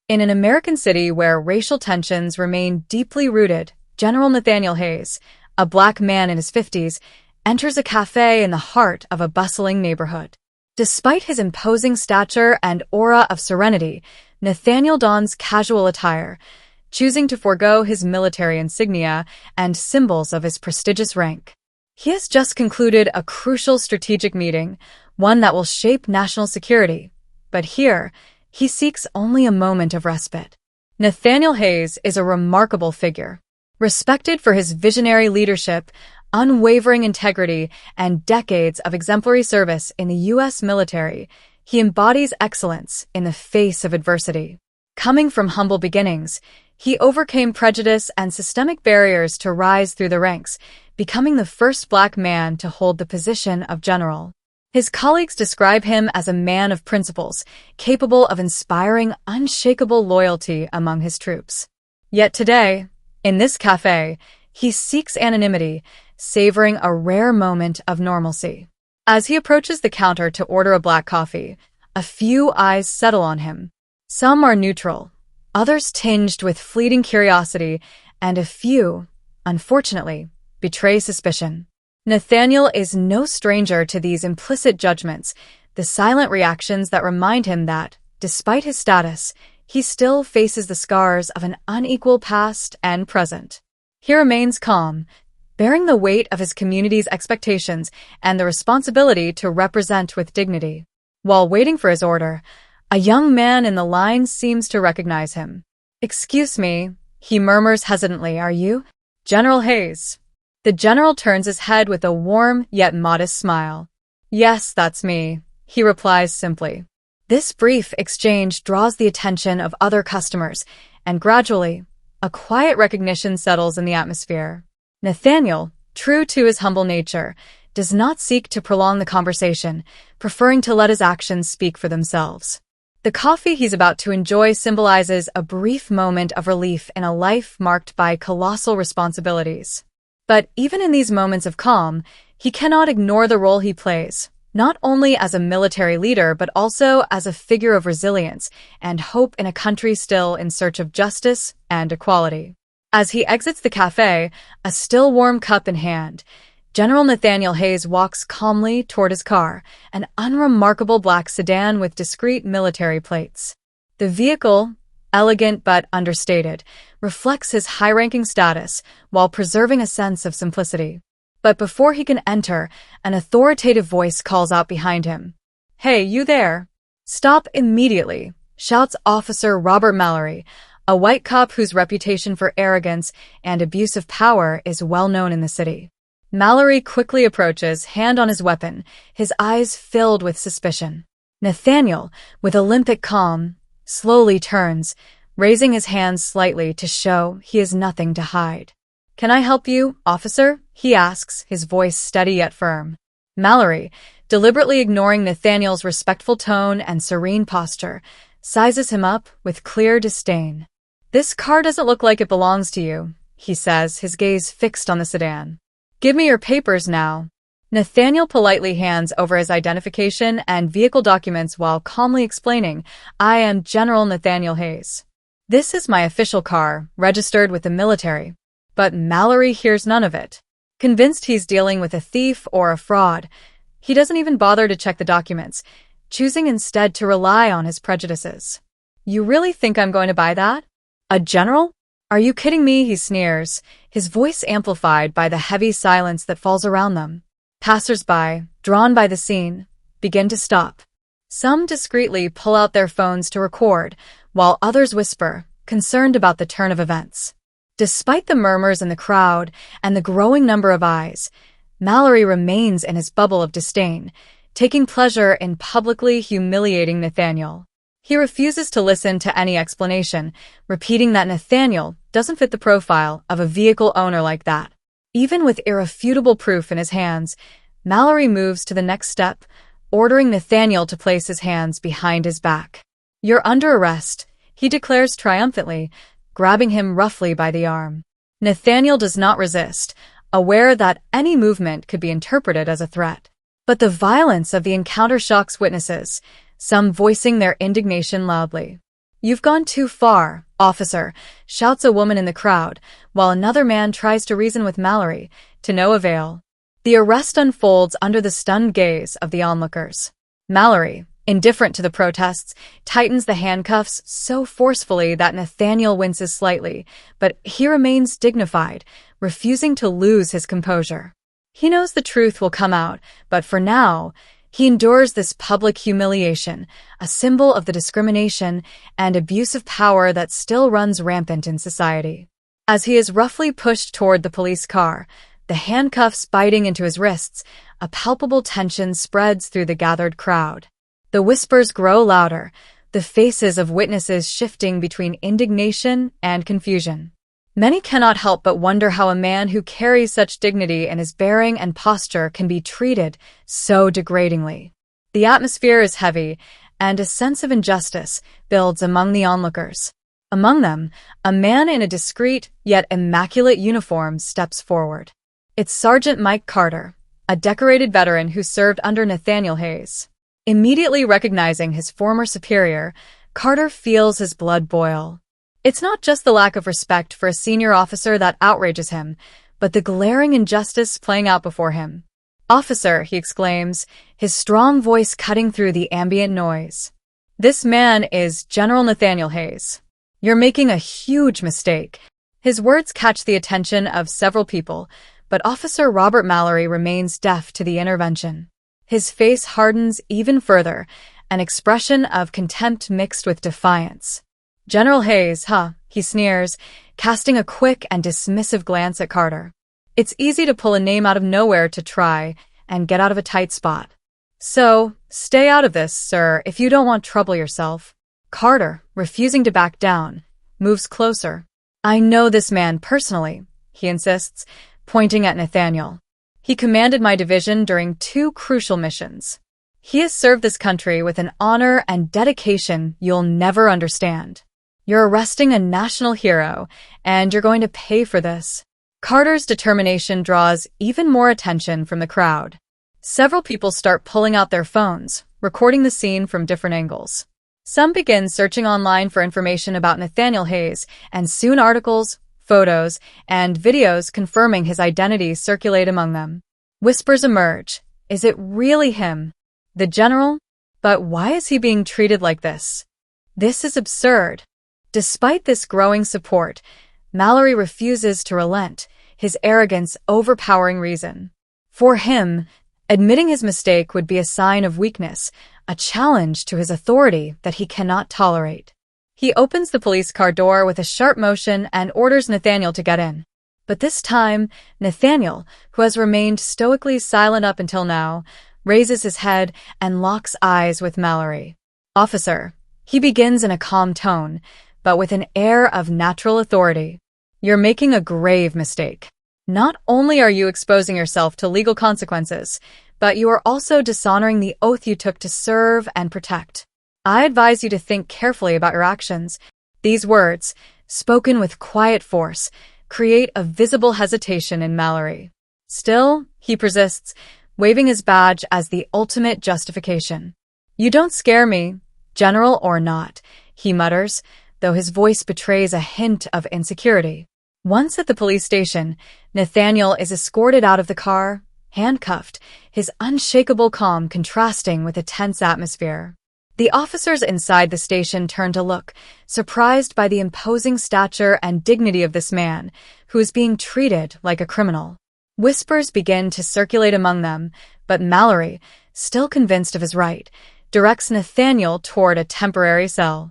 In an American city where racial tensions remain deeply rooted, General Nathaniel Hayes, a black man in his 50s, enters a cafe in the heart of a bustling neighborhood. Despite his imposing stature and aura of serenity, Nathaniel dons casual attire, choosing to forego his military insignia and symbols of his prestigious rank. He has just concluded a crucial strategic meeting, one that will shape national security. But here, he seeks only a moment of respite. Nathaniel Hayes is a remarkable figure. Respected for his visionary leadership, unwavering integrity, and decades of exemplary service in the U.S. military, he embodies excellence in the face of adversity. Coming from humble beginnings, he overcame prejudice and systemic barriers to rise through the ranks, becoming the first black man to hold the position of general. His colleagues describe him as a man of principles, capable of inspiring unshakable loyalty among his troops. Yet today, in this cafe, he seeks anonymity, savoring a rare moment of normalcy. As he approaches the counter to order a black coffee, a few eyes settle on him. Some are neutral, others tinged with fleeting curiosity, and a few, unfortunately, betray suspicion. Nathaniel is no stranger to these implicit judgments, the silent reactions that remind him that, despite his status, he still faces the scars of an unequal past and present. He remains calm, bearing the weight of his community's expectations and the responsibility to represent with dignity. While waiting for his order, a young man in the line seems to recognize him. "Excuse me," he murmurs hesitantly, "are you General Hayes?" The general turns his head with a warm yet modest smile. "Yes, that's me," he replies simply. This brief exchange draws the attention of other customers, and gradually, a quiet recognition settles in the atmosphere. Nathaniel, true to his humble nature, does not seek to prolong the conversation, preferring to let his actions speak for themselves. The coffee he's about to enjoy symbolizes a brief moment of relief in a life marked by colossal responsibilities. But even in these moments of calm, he cannot ignore the role he plays, not only as a military leader but also as a figure of resilience and hope in a country still in search of justice and equality. As he exits the cafe, a still warm cup in hand, General Nathaniel Hayes walks calmly toward his car, an unremarkable black sedan with discreet military plates. The vehicle, elegant but understated, reflects his high-ranking status while preserving a sense of simplicity. But before he can enter, an authoritative voice calls out behind him. "Hey, you there! Stop immediately!" shouts Officer Robert Mallory, a white cop whose reputation for arrogance and abuse of power is well known in the city. Mallory quickly approaches, hand on his weapon, his eyes filled with suspicion. Nathaniel, with Olympic calm, slowly turns, raising his hands slightly to show he has nothing to hide. "Can I help you, officer?" he asks, his voice steady yet firm. Mallory, deliberately ignoring Nathaniel's respectful tone and serene posture, sizes him up with clear disdain. "This car doesn't look like it belongs to you," he says, his gaze fixed on the sedan. "Give me your papers now." Nathaniel politely hands over his identification and vehicle documents while calmly explaining, "I am General Nathaniel Hayes. This is my official car, registered with the military." But Mallory hears none of it. Convinced he's dealing with a thief or a fraud, he doesn't even bother to check the documents, choosing instead to rely on his prejudices. "You really think I'm going to buy that? A general? Are you kidding me?" he sneers, his voice amplified by the heavy silence that falls around them. Passers-by, drawn by the scene, begin to stop. Some discreetly pull out their phones to record, while others whisper, concerned about the turn of events. Despite the murmurs in the crowd and the growing number of eyes, Mallory remains in his bubble of disdain, taking pleasure in publicly humiliating Nathaniel. He refuses to listen to any explanation, repeating that Nathaniel doesn't fit the profile of a vehicle owner like that. Even with irrefutable proof in his hands, Mallory moves to the next step, ordering Nathaniel to place his hands behind his back. "You're under arrest," he declares triumphantly, grabbing him roughly by the arm. Nathaniel does not resist, aware that any movement could be interpreted as a threat. But the violence of the encounter shocks witnesses, some voicing their indignation loudly. "You've gone too far, officer," shouts a woman in the crowd, while another man tries to reason with Mallory, to no avail. The arrest unfolds under the stunned gaze of the onlookers. Mallory, indifferent to the protests, tightens the handcuffs so forcefully that Nathaniel winces slightly, but he remains dignified, refusing to lose his composure. He knows the truth will come out, but for now, he endures this public humiliation, a symbol of the discrimination and abuse of power that still runs rampant in society. As he is roughly pushed toward the police car, the handcuffs biting into his wrists, a palpable tension spreads through the gathered crowd. The whispers grow louder, the faces of witnesses shifting between indignation and confusion. Many cannot help but wonder how a man who carries such dignity in his bearing and posture can be treated so degradingly. The atmosphere is heavy, and a sense of injustice builds among the onlookers. Among them, a man in a discreet yet immaculate uniform steps forward. It's Sergeant Mike Carter, a decorated veteran who served under Nathaniel Hayes. Immediately recognizing his former superior, Carter feels his blood boil. It's not just the lack of respect for a senior officer that outrages him, but the glaring injustice playing out before him. "Officer," he exclaims, his strong voice cutting through the ambient noise. "This man is General Nathaniel Hayes. You're making a huge mistake." His words catch the attention of several people, but Officer Robert Mallory remains deaf to the intervention. His face hardens even further, an expression of contempt mixed with defiance. "General Hayes, huh?" he sneers, casting a quick and dismissive glance at Carter. It's easy to pull a name out of nowhere to try and get out of a tight spot. "So, stay out of this, sir, if you don't want trouble yourself." Carter, refusing to back down, moves closer. "I know this man personally," he insists, pointing at Nathaniel. "He commanded my division during 2 crucial missions. He has served this country with an honor and dedication you'll never understand. You're arresting a national hero, and you're going to pay for this." Carter's determination draws even more attention from the crowd. Several people start pulling out their phones, recording the scene from different angles. Some begin searching online for information about Nathaniel Hayes, and soon articles, photos, and videos confirming his identity circulate among them. Whispers emerge. Is it really him? The general? But why is he being treated like this? This is absurd. Despite this growing support, Mallory refuses to relent, his arrogance overpowering reason. For him, admitting his mistake would be a sign of weakness, a challenge to his authority that he cannot tolerate. He opens the police car door with a sharp motion and orders Nathaniel to get in. But this time, Nathaniel, who has remained stoically silent up until now, raises his head and locks eyes with Mallory. "Officer," he begins in a calm tone, but with an air of natural authority. "You're making a grave mistake. Not only are you exposing yourself to legal consequences, but you are also dishonoring the oath you took to serve and protect. I advise you to think carefully about your actions." These words, spoken with quiet force, create a visible hesitation in Mallory. Still, he persists, waving his badge as the ultimate justification. "You don't scare me, general or not," he mutters, though his voice betrays a hint of insecurity. Once at the police station, Nathaniel is escorted out of the car, handcuffed, his unshakable calm contrasting with a tense atmosphere. The officers inside the station turn to look, surprised by the imposing stature and dignity of this man, who is being treated like a criminal. Whispers begin to circulate among them, but Mallory, still convinced of his right, directs Nathaniel toward a temporary cell.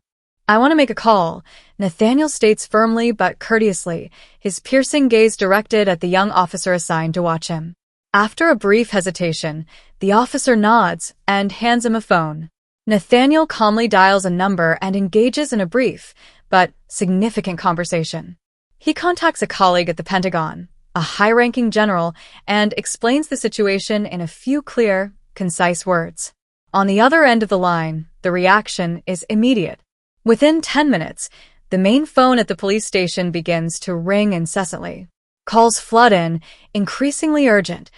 "I want to make a call," Nathaniel states firmly but courteously, his piercing gaze directed at the young officer assigned to watch him. After a brief hesitation, the officer nods and hands him a phone. Nathaniel calmly dials a number and engages in a brief, but significant conversation. He contacts a colleague at the Pentagon, a high-ranking general, and explains the situation in a few clear, concise words. On the other end of the line, the reaction is immediate. Within 10 minutes, the main phone at the police station begins to ring incessantly. Calls flood in, increasingly urgent.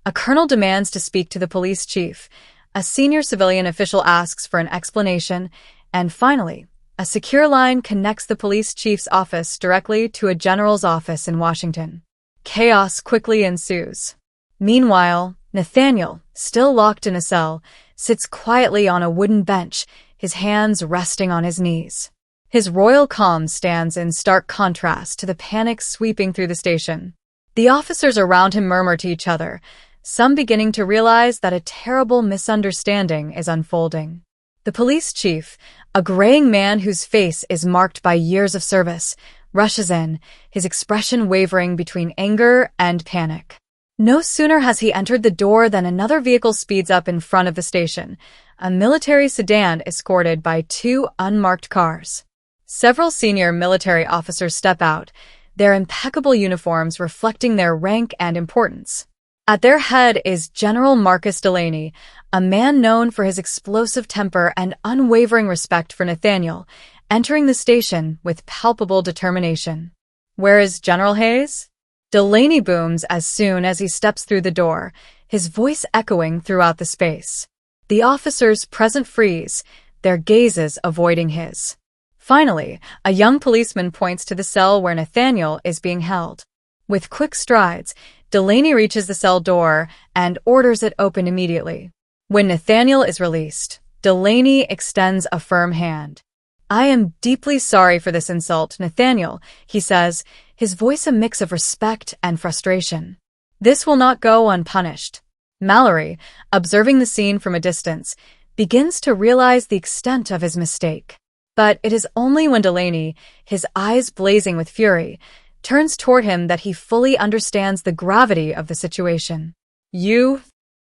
A colonel demands to speak to the police chief. A senior civilian official asks for an explanation, and finally, A secure line connects the police chief's office directly to a general's office in Washington. Chaos quickly ensues. Meanwhile, Nathaniel, still locked in a cell, sits quietly on a wooden bench, his hands resting on his knees. His royal calm stands in stark contrast to the panic sweeping through the station. The officers around him murmur to each other, some beginning to realize that a terrible misunderstanding is unfolding. The police chief, a graying man whose face is marked by years of service, rushes in, his expression wavering between anger and panic. No sooner has he entered the door than another vehicle speeds up in front of the station, a military sedan escorted by two unmarked cars. Several senior military officers step out, their impeccable uniforms reflecting their rank and importance. At their head is General Marcus Delaney, a man known for his explosive temper and unwavering respect for Nathaniel, entering the station with palpable determination. "Where is General Hayes?" Delaney booms as soon as he steps through the door, his voice echoing throughout the space. The officers present freeze, their gazes avoiding his. Finally, a young policeman points to the cell where Nathaniel is being held. With quick strides, Delaney reaches the cell door and orders it open immediately. When Nathaniel is released, Delaney extends a firm hand. "I am deeply sorry for this insult, Nathaniel," he says, his voice a mix of respect and frustration. "This will not go unpunished." Mallory, observing the scene from a distance, begins to realize the extent of his mistake. But it is only when Delaney, his eyes blazing with fury, turns toward him that he fully understands the gravity of the situation. "You,"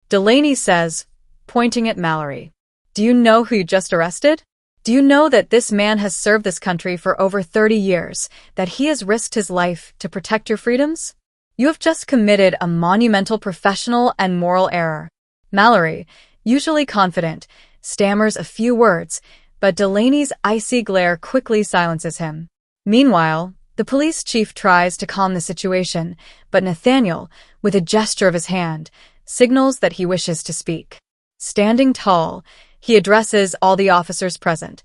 Delaney says, pointing at Mallory. "Do you know who you just arrested? Do you know that this man has served this country for over 30 years, that he has risked his life to protect your freedoms? You have just committed a monumental professional and moral error." Mallory, usually confident, stammers a few words, but Delaney's icy glare quickly silences him. Meanwhile, the police chief tries to calm the situation, but Nathaniel, with a gesture of his hand, signals that he wishes to speak. Standing tall, he addresses all the officers present.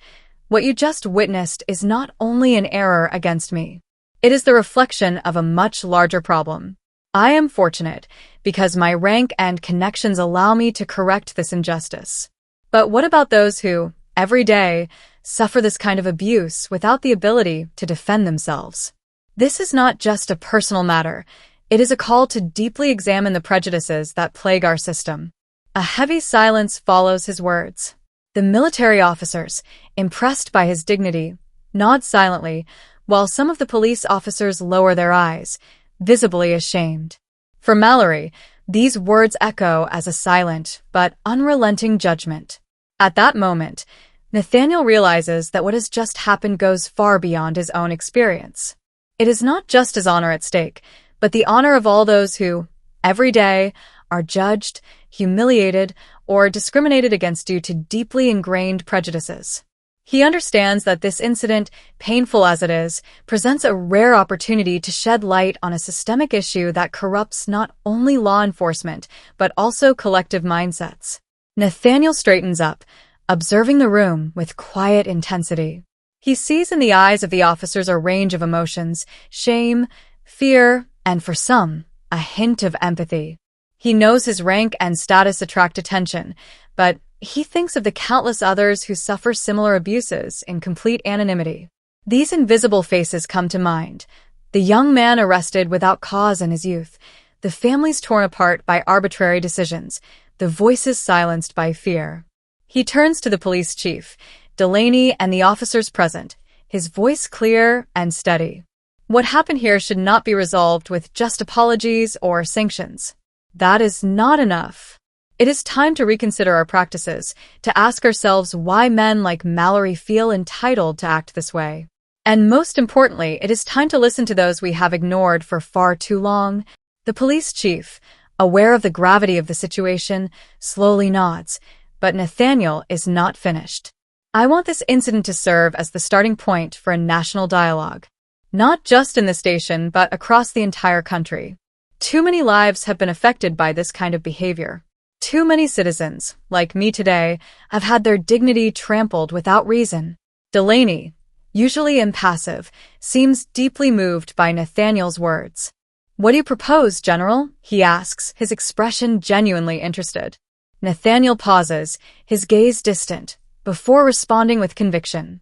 "What you just witnessed is not only an error against me. It is the reflection of a much larger problem. I am fortunate because my rank and connections allow me to correct this injustice. But what about those who, every day, suffer this kind of abuse without the ability to defend themselves? This is not just a personal matter. It is a call to deeply examine the prejudices that plague our system." A heavy silence follows his words. The military officers, impressed by his dignity, nod silently, while some of the police officers lower their eyes, visibly ashamed. For Mallory, these words echo as a silent but unrelenting judgment. At that moment, Nathaniel realizes that what has just happened goes far beyond his own experience. It is not just his honor at stake, but the honor of all those who, every day, are judged, humiliated, or discriminated against due to deeply ingrained prejudices. He understands that this incident, painful as it is, presents a rare opportunity to shed light on a systemic issue that corrupts not only law enforcement, but also collective mindsets. Nathaniel straightens up, observing the room with quiet intensity. He sees in the eyes of the officers a range of emotions: shame, fear, and for some, a hint of empathy. He knows his rank and status attract attention, but he thinks of the countless others who suffer similar abuses in complete anonymity. These invisible faces come to mind: the young man arrested without cause in his youth, the families torn apart by arbitrary decisions, the voices silenced by fear. He turns to the police chief, Delaney, and the officers present, his voice clear and steady. What happened here should not be resolved with just apologies or sanctions. That is not enough. It is time to reconsider our practices, to ask ourselves why men like Mallory feel entitled to act this way. And most importantly, it is time to listen to those we have ignored for far too long. The police chief, aware of the gravity of the situation, slowly nods, but Nathaniel is not finished. "I want this incident to serve as the starting point for a national dialogue. Not just in the station, but across the entire country. Too many lives have been affected by this kind of behavior. Too many citizens, like me today, have had their dignity trampled without reason." Delaney, usually impassive, seems deeply moved by Nathaniel's words. "What do you propose, General?" he asks, his expression genuinely interested. Nathaniel pauses, his gaze distant, before responding with conviction.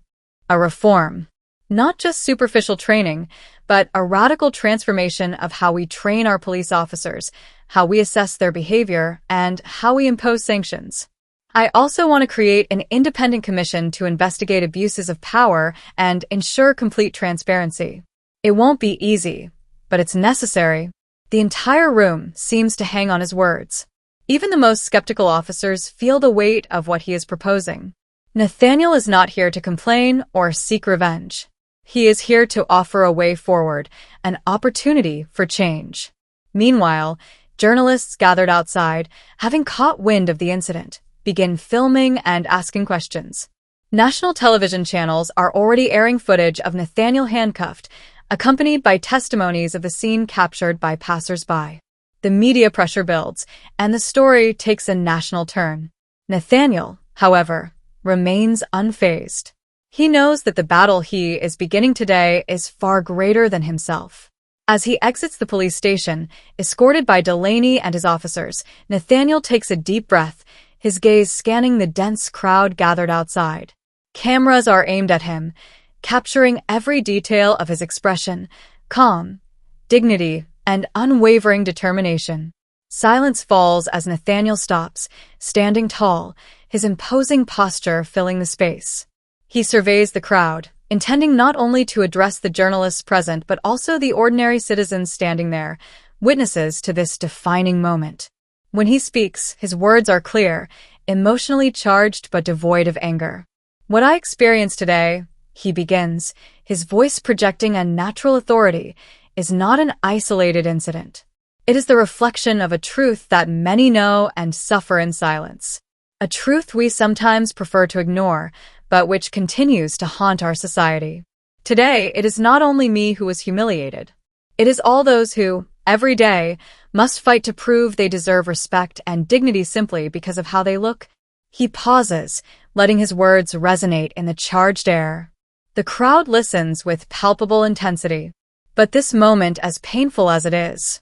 "A reform. Not just superficial training, but a radical transformation of how we train our police officers, how we assess their behavior, and how we impose sanctions. I also want to create an independent commission to investigate abuses of power and ensure complete transparency. It won't be easy, but it's necessary." The entire room seems to hang on his words. Even the most skeptical officers feel the weight of what he is proposing. Nathaniel is not here to complain or seek revenge. He is here to offer a way forward, an opportunity for change. Meanwhile, journalists gathered outside, having caught wind of the incident, begin filming and asking questions. National television channels are already airing footage of Nathaniel handcuffed, accompanied by testimonies of the scene captured by passers-by. The media pressure builds, and the story takes a national turn. Nathaniel, however, remains unfazed. He knows that the battle he is beginning today is far greater than himself. As he exits the police station, escorted by Delaney and his officers, Nathaniel takes a deep breath, his gaze scanning the dense crowd gathered outside. Cameras are aimed at him, capturing every detail of his expression, calm, dignity, and unwavering determination. Silence falls as Nathaniel stops, standing tall, his imposing posture filling the space. He surveys the crowd, intending not only to address the journalists present but also the ordinary citizens standing there, witnesses to this defining moment. When he speaks, his words are clear, emotionally charged but devoid of anger. "What I experienced today," he begins, his voice projecting a natural authority, "is not an isolated incident. It is the reflection of a truth that many know and suffer in silence. A truth we sometimes prefer to ignore, but which continues to haunt our society. Today, it is not only me who is humiliated. It is all those who, every day, must fight to prove they deserve respect and dignity simply because of how they look." He pauses, letting his words resonate in the charged air. The crowd listens with palpable intensity. But this moment, as painful as it is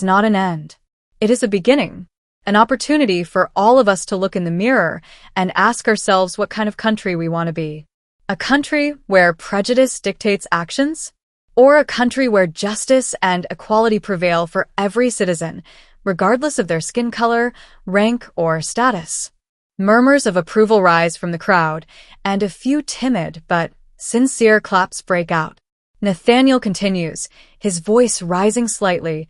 not an end. It is a beginning, an opportunity for all of us to look in the mirror and ask ourselves what kind of country we want to be. A country where prejudice dictates actions? Or a country where justice and equality prevail for every citizen, regardless of their skin color, rank, or status? Murmurs of approval rise from the crowd, and a few timid but sincere claps break out. Nathaniel continues, his voice rising slightly,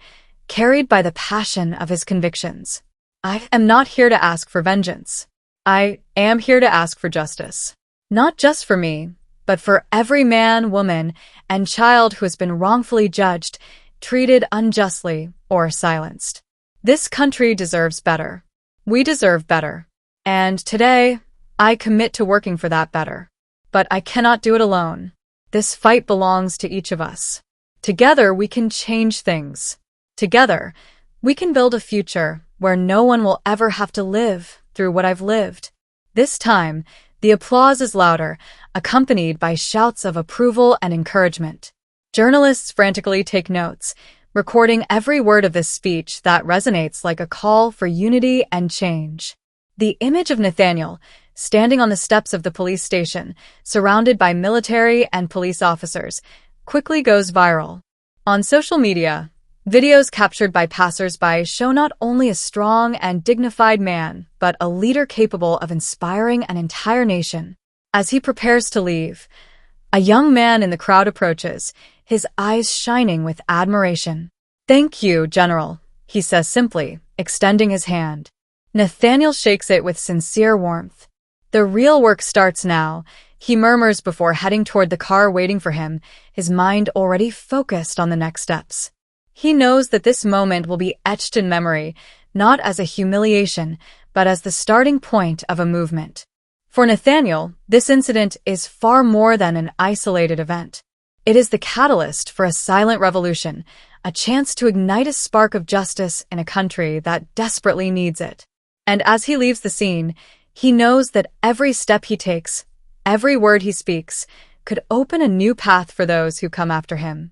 carried by the passion of his convictions. "I am not here to ask for vengeance. I am here to ask for justice. Not just for me, but for every man, woman, and child who has been wrongfully judged, treated unjustly, or silenced. This country deserves better. We deserve better. And today, I commit to working for that better. But I cannot do it alone. This fight belongs to each of us. Together, we can change things. Together, we can build a future where no one will ever have to live through what I've lived." This time, the applause is louder, accompanied by shouts of approval and encouragement. Journalists frantically take notes, recording every word of this speech that resonates like a call for unity and change. The image of Nathaniel, standing on the steps of the police station, surrounded by military and police officers, quickly goes viral. On social media, videos captured by passers-by show not only a strong and dignified man, but a leader capable of inspiring an entire nation. As he prepares to leave, a young man in the crowd approaches, his eyes shining with admiration. "Thank you, General," he says simply, extending his hand. Nathaniel shakes it with sincere warmth. "The real work starts now," he murmurs before heading toward the car waiting for him, his mind already focused on the next steps. He knows that this moment will be etched in memory, not as a humiliation, but as the starting point of a movement. For Nathaniel, this incident is far more than an isolated event. It is the catalyst for a silent revolution, a chance to ignite a spark of justice in a country that desperately needs it. And as he leaves the scene, he knows that every step he takes, every word he speaks, could open a new path for those who come after him.